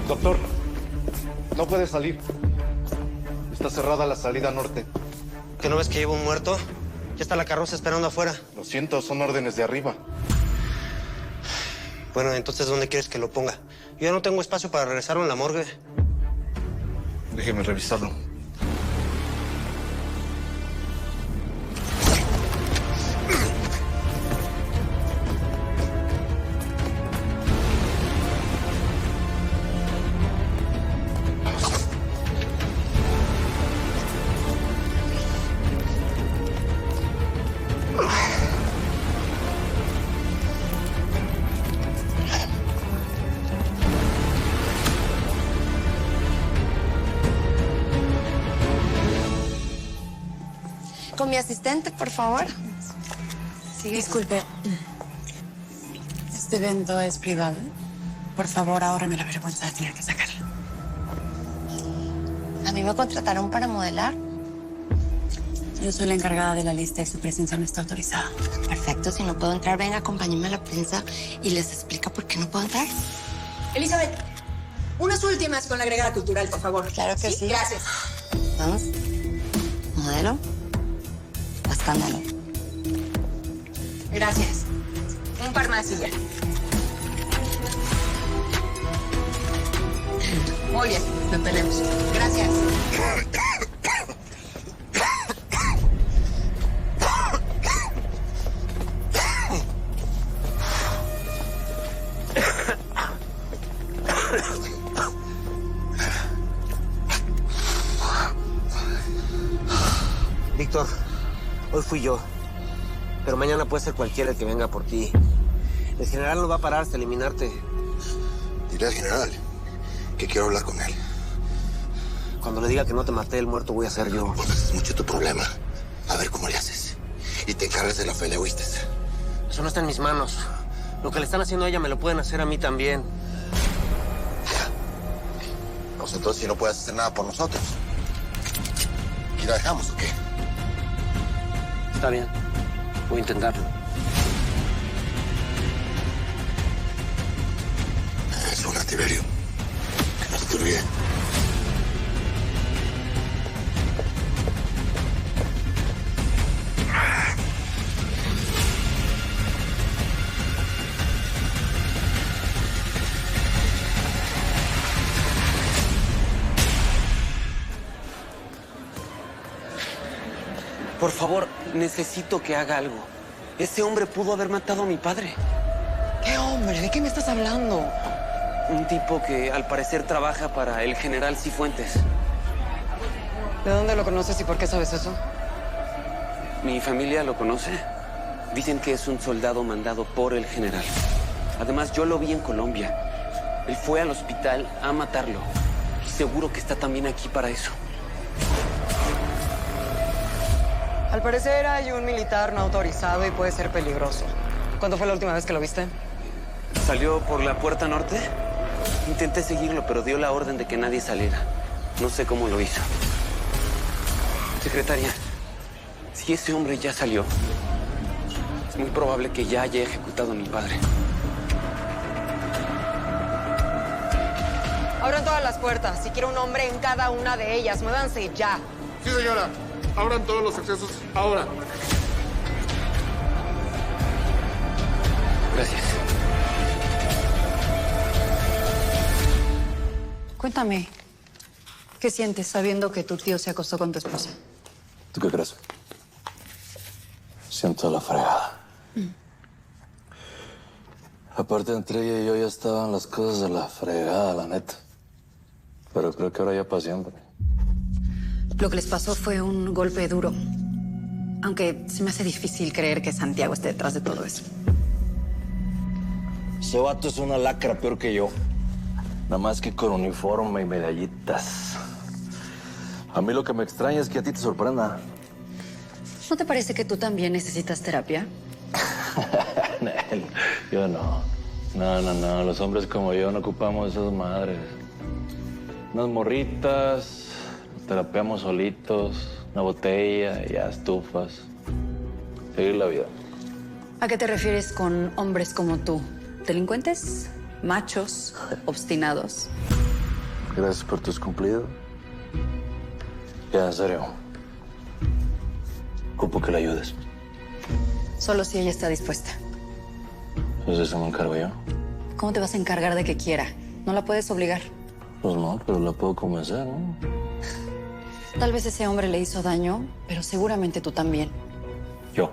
Doctor, no puede salir. Está cerrada la salida norte. ¿Que no ves que lleva un muerto? Ya está la carroza esperando afuera. Lo siento, son órdenes de arriba. Bueno, entonces, ¿dónde quieres que lo ponga? Yo ya no tengo espacio para regresarlo en la morgue. Déjeme revisarlo. Con mi asistente, por favor. Sí, disculpe. Este evento es privado. Por favor, ahórreme la vergüenza de tener que sacarlo. A mí me contrataron para modelar. Yo soy la encargada de la lista y su presencia no está autorizada. Perfecto, si no puedo entrar, venga, acompáñenme a la prensa y les explica por qué no puedo entrar. Elizabeth, unas últimas con la agregada cultural, por favor. Claro que sí. Gracias. Vamos. Modelo. O escándalo. Gracias. Un par más y ya. Muy bien, lo tenemos. Gracias. Víctor, hoy fui yo. Pero mañana puede ser cualquiera el que venga por ti. El general no va a parar hasta eliminarte. Dile al general que quiero hablar con él. Cuando le diga que no te maté, el muerto voy a ser yo. Pues es mucho tu problema. A ver cómo le haces. Y te encargas de la fe, ¿le oíste? Eso no está en mis manos. Lo que le están haciendo a ella me lo pueden hacer a mí también. Pues entonces si no puedes hacer nada por nosotros. ¿Y la dejamos o qué? Está bien. Voy a intentarlo. Es un Tiberio. Que no se te olvide. Por favor, necesito que haga algo. Ese hombre pudo haber matado a mi padre. ¿Qué hombre? ¿De qué me estás hablando? Un tipo que al parecer trabaja para el general Cifuentes. ¿De dónde lo conoces y por qué sabes eso? Mi familia lo conoce. Dicen que es un soldado mandado por el general. Además, yo lo vi en Colombia. Él fue al hospital a matarlo. Y seguro que está también aquí para eso. Al parecer hay un militar no autorizado y puede ser peligroso. ¿Cuándo fue la última vez que lo viste? ¿Salió por la puerta norte? Intenté seguirlo, pero dio la orden de que nadie saliera. No sé cómo lo hizo. Secretaria, si ese hombre ya salió, es muy probable que ya haya ejecutado a mi padre. Abran todas las puertas. Si quiero un hombre en cada una de ellas, muévanse ya. Sí, señora. Abran todos los accesos ahora. Gracias. Cuéntame, ¿qué sientes sabiendo que tu tío se acostó con tu esposa? ¿Tú qué crees? Siento la fregada. Aparte, entre ella y yo ya estaban las cosas de la fregada, la neta. Pero creo que ahora ya para siempre. Lo que les pasó fue un golpe duro. Aunque se me hace difícil creer que Santiago esté detrás de todo eso. Ese vato es una lacra peor que yo. Nada más que con uniforme y medallitas. A mí lo que me extraña es que a ti te sorprenda. ¿No te parece que tú también necesitas terapia? Nel, yo no. No. Los hombres como yo no ocupamos esas madres. Unas morritas, nos terapeamos solitos, una botella y ya estufas. Seguir la vida. ¿A qué te refieres con hombres como tú? ¿Delincuentes? ¿Machos? ¿Obstinados? Gracias por tus cumplidos. Ya, en serio. Ocupo que le ayudes. Solo si ella está dispuesta. Pues eso me encargo yo. ¿Cómo te vas a encargar de que quiera? No la puedes obligar. Pues no, pero la puedo convencer, ¿no? Tal vez ese hombre le hizo daño, pero seguramente tú también. Yo.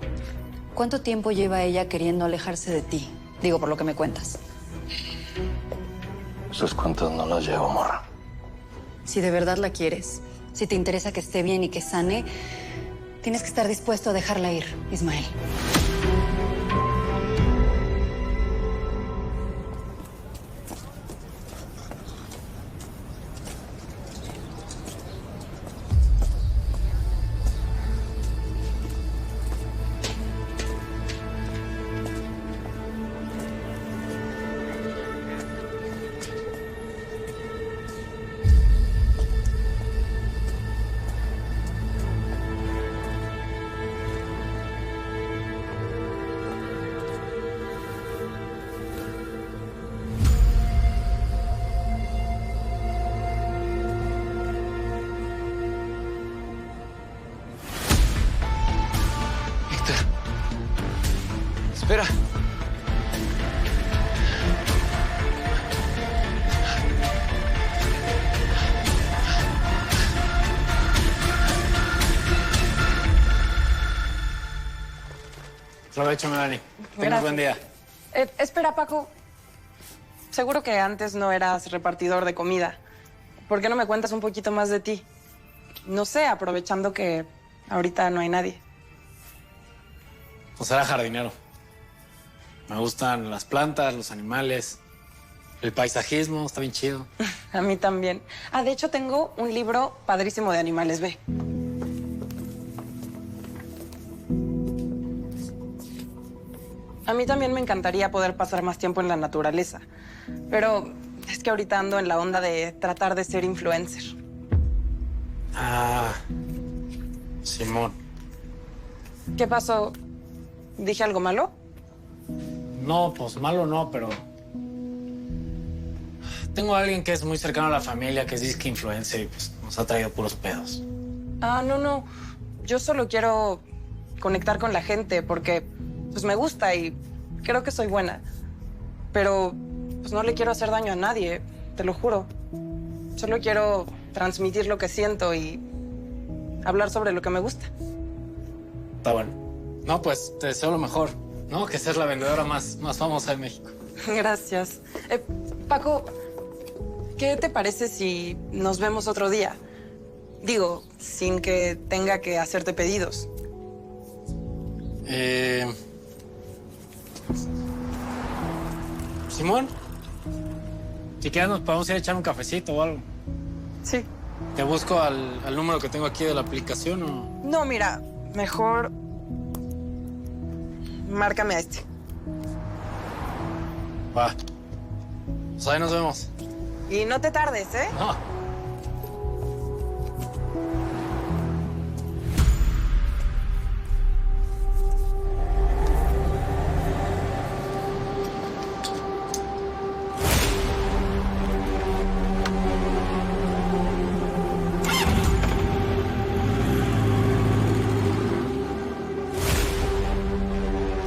¿Cuánto tiempo lleva ella queriendo alejarse de ti? Digo, por lo que me cuentas. Esas cuentas no las llevo, morra. Si de verdad la quieres, si te interesa que esté bien y que sane, tienes que estar dispuesto a dejarla ir, Ismael. Espera. Aprovecho, Melanie. Tengas Gracias. buen día. Espera, Paco. Seguro que antes no eras repartidor de comida. ¿Por qué no me cuentas un poquito más de ti? No sé, aprovechando que ahorita no hay nadie. Pues era jardinero. Me gustan las plantas, los animales, el paisajismo, está bien chido. A mí también. Ah, de hecho, tengo un libro padrísimo de animales, ve. A mí también me encantaría poder pasar más tiempo en la naturaleza. Pero es que ahorita ando en la onda de tratar de ser influencer. Ah, Simón. ¿Qué pasó? ¿Dije algo malo? No, pues malo no, pero... Tengo a alguien que es muy cercano a la familia, que es disque influencer y pues nos ha traído puros pedos. Ah, no. Yo solo quiero conectar con la gente porque pues me gusta y creo que soy buena. Pero pues no le quiero hacer daño a nadie, te lo juro. Solo quiero transmitir lo que siento y hablar sobre lo que me gusta. Está bueno. No, pues te deseo lo mejor, ¿no? Que seas la vendedora más famosa de México. Gracias. Paco, ¿qué te parece si nos vemos otro día? Digo, sin que tenga que hacerte pedidos. Simón, si quieres nos podemos ir a echar un cafecito o algo. Sí. ¿Te busco al número que tengo aquí de la aplicación o...? No, mira, mejor márcame a este. Va. Pues ahí nos vemos. Y no te tardes, ¿eh? No.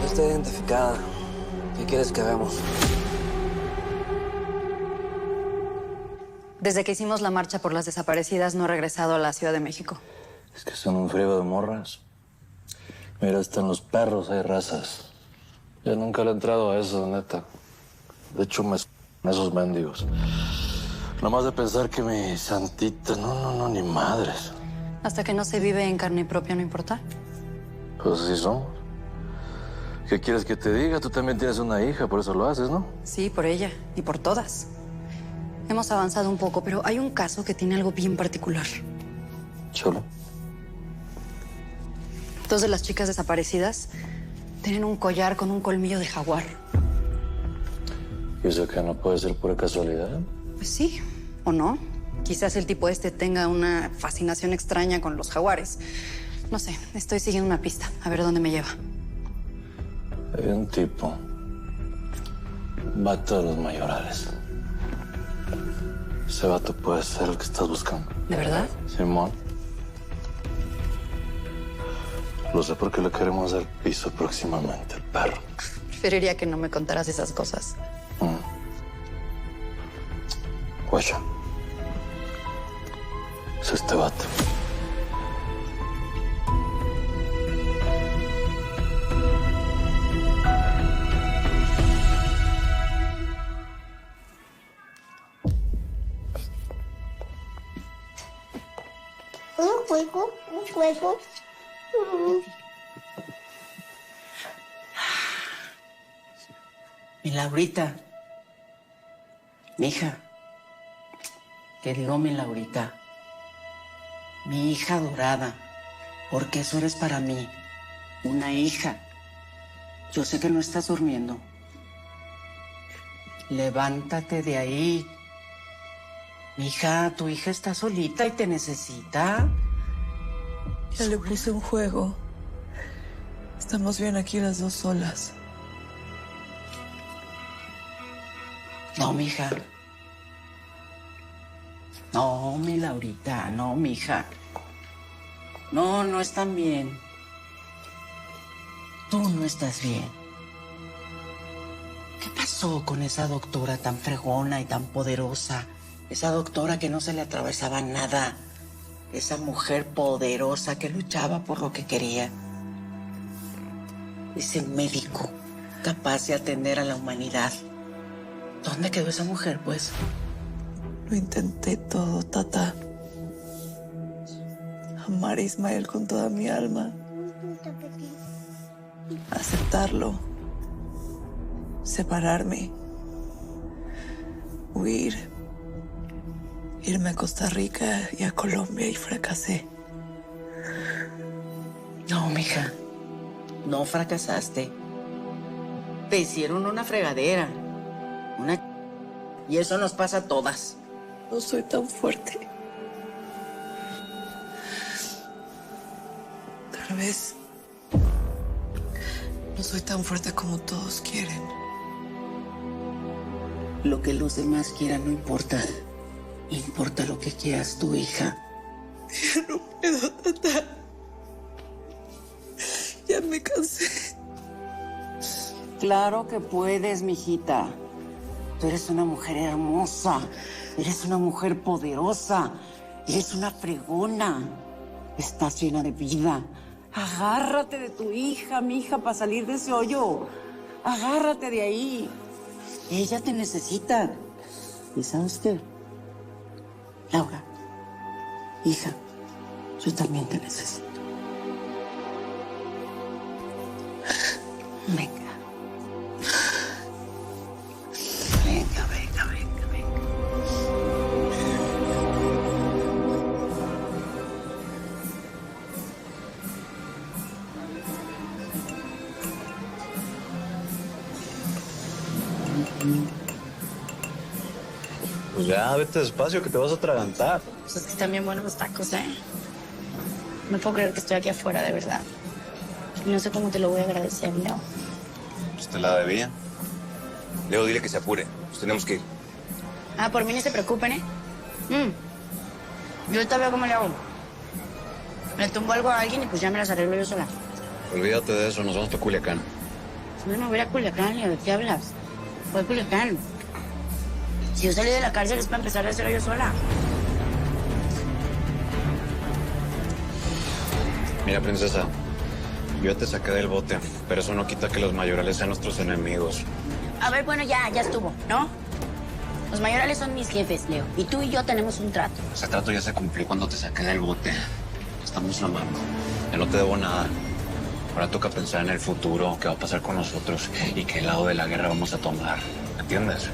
Está identificada. ¿Qué quieres que hagamos? Desde que hicimos la marcha por las desaparecidas, no he regresado a la Ciudad de México. Es que son un friego de morras. Mira, hasta en los perros hay razas. Yo nunca le he entrado a eso, neta. De hecho, me esos mendigos. Nomás de pensar que mi santita... No, ni madres. Hasta que no se vive en carne propia, ¿no importa? Pues así somos. ¿Qué quieres que te diga? Tú también tienes una hija, por eso lo haces, ¿no? Sí, por ella y por todas. Hemos avanzado un poco, pero hay un caso que tiene algo bien particular. Chulo. 2 de las chicas desaparecidas tienen un collar con un colmillo de jaguar. ¿Y eso que no puede ser pura casualidad? Pues sí, o no. Quizás el tipo este tenga una fascinación extraña con los jaguares. No sé, estoy siguiendo una pista. A ver dónde me lleva. Hay un tipo. Va a todos los mayorales. Ese vato puede ser el que estás buscando. ¿De verdad? Simón. Lo sé porque le queremos dar piso próximamente, el perro. Preferiría que no me contaras esas cosas. Guacha. Es este vato. Un juego. Mi Laurita. Mi hija. Que digo mi Laurita. Mi hija adorada. Porque eso eres para mí. Una hija. Yo sé que no estás durmiendo. Levántate de ahí. Mi hija, tu hija está solita y te necesita. Ya le puse un juego. Estamos bien aquí las dos solas. No, mija. No, mi Laurita, no, mija. No, no están bien. Tú no estás bien. ¿Qué pasó con esa doctora tan fregona y tan poderosa? Esa doctora que no se le atravesaba nada. Esa mujer poderosa que luchaba por lo que quería. Ese médico capaz de atender a la humanidad. ¿Dónde quedó esa mujer, pues? Lo intenté todo, Tata. Amar a Ismael con toda mi alma. Aceptarlo. Separarme. Huir. Irme a Costa Rica y a Colombia y fracasé. No, mija. No fracasaste. Te hicieron una fregadera. Y eso nos pasa a todas. No soy tan fuerte. Tal vez no soy tan fuerte como todos quieren. Lo que los demás quieran no importa. Importa lo que quieras tu hija. Ya no puedo, Tata. Ya me cansé. Claro que puedes, mijita. Tú eres una mujer hermosa. Eres una mujer poderosa. Eres una fregona. Estás llena de vida. Agárrate de tu hija, mi hija, para salir de ese hoyo. Agárrate de ahí. Ella te necesita. ¿Y sabes qué? Laura, hija, yo también te necesito. Venga. Venga, venga, venga, venga. Pues ya, vete despacio que te vas a atragantar. Pues es que están bien buenos los tacos, ¿eh? No puedo creer que estoy aquí afuera, de verdad. Y no sé cómo te lo voy a agradecer, Leo. Pues te la debía. Leo, dile que se apure. Pues tenemos que ir. Ah, por mí no se preocupen, ¿eh? Yo ahorita veo cómo le hago. Le tumbo algo a alguien y pues ya me las arreglo yo sola. Olvídate de eso, nos vamos para Culiacán. No me voy a Culiacán, Leo. ¿De qué hablas? Voy a Culiacán. Si yo salí de la cárcel es para empezar a hacerlo yo sola. Mira, princesa, yo te saqué del bote, pero eso no quita que los mayorales sean nuestros enemigos. A ver, bueno, ya estuvo, ¿no? Los mayorales son mis jefes, Leo. Y tú y yo tenemos un trato. Ese trato ya se cumplió cuando te saqué del bote. Estamos amando. Ya no te debo nada. Ahora toca pensar en el futuro, qué va a pasar con nosotros y qué lado de la guerra vamos a tomar. ¿Entiendes?